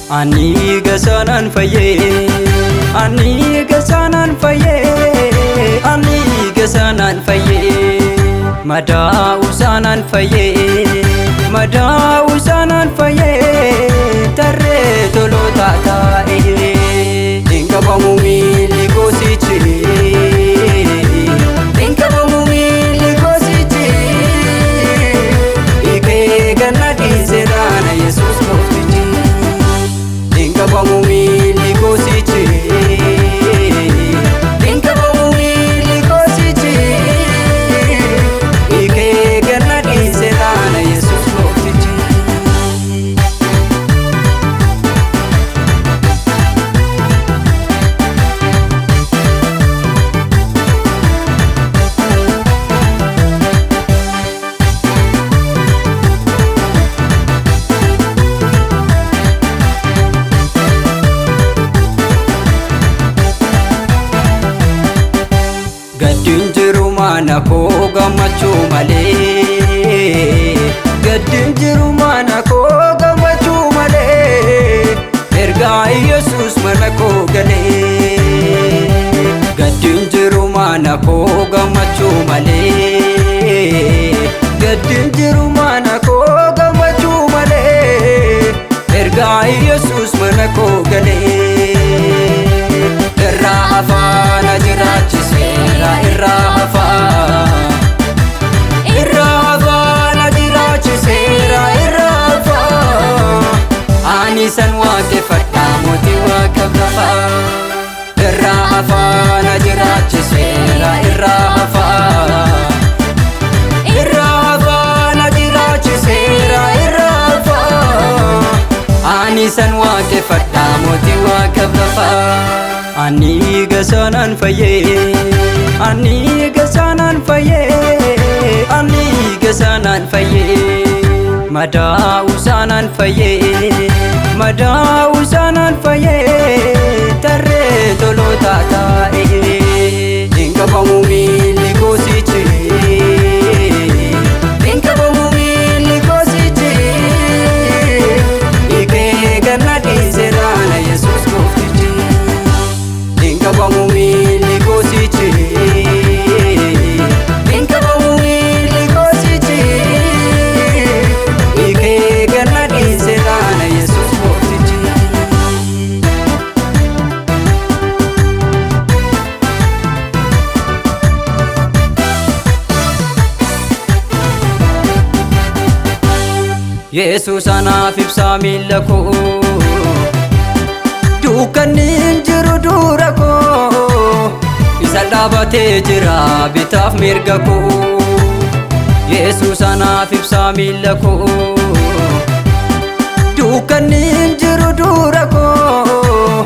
Ani gasanan faye, ani gasanan faye, ani gasanan faye. Mada usanan faye, mada usanan faye. Tarre tolo tata inga bamumi ligosichi, inga bamumi ligosichi. Ike ganna dizerana Jesus koftichi, inga bamumi ligosichi, inga bamumi ligosichi. Ike ganna dizerana Jesus koftichi. Gaddin jiru mana ko gammachuu malee, gaddin jiru mana ko gammachuu malee. Ergaa Yesuus mana koo galee. Gaddin jiru mana ko gammachuu malee, gaddin jiru mana ko gammachuu malee. Ergaa Yesuus mana koo galee. Irraa hafaana jiraachiseera, irraa hafaana jiraachiseera, irraa hafaa. Ani san waaqeffadha mootii waaqa gafaa. Irraa hafaana jiraachiseera, irraa hafaana jiraachiseera, irraa hafaa. Ani san waaqeffadha mootii waaqa gafaa. Ani gasanan faye, ani gasanan faye, ani gasanan faye. Mada usanan faye, mada usanan faye. Tarre tolo tata inga bamumi ligosichi, inga bamumi ligosichi. Ike ganna dizerana Jesus koftichi, inga bamumi ligosichi, inga bamumi ligosichi. Ike ganna dizerana Jesus koftichi. Yesus anaaf ibsaa miilla koo, dukkanni hin jiru dura koo. Isa dhaabatee jira bitaaf mirga koo. Yesus anaaf ibsaa miilla koo, dukkanni hin jiru dura koo.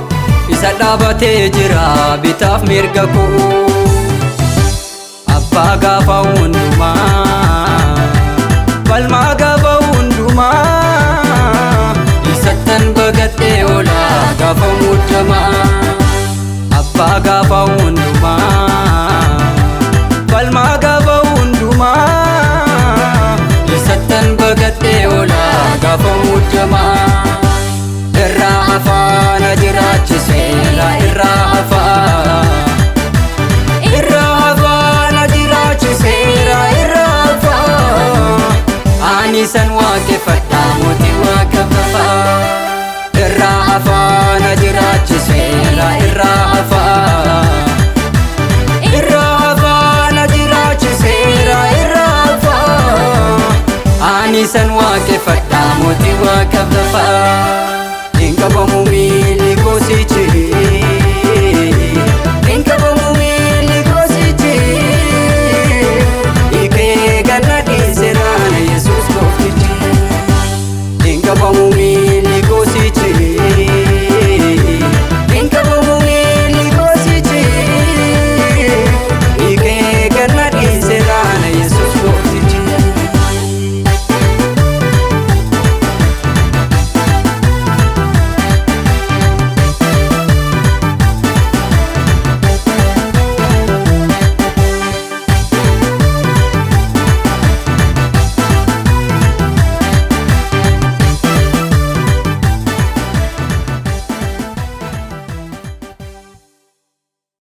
Isa dhaabatee jira bitaaf mirga koo. Abbaa gaafa hundumaa, falmaa gaafa hundumaa. Isattan bagadhee oola gaafa muddamaa. Abbaa gaafa hundumaa, falmaa gaafa hundumaa. Isattan bagadhee oola gaafa muddamaa. Irraa hafaana jiraachiseera, irraa hafaana jiraachiseera, irraa hafaa. Ani san waaqeffadha mootii waaqa gafaa. Irraa hafaana jiraachiseera, irraa hafaana jiraachiseera, irraa hafaa. Ani san waaqeffadha mootii waaqa gafaa. Inga bamu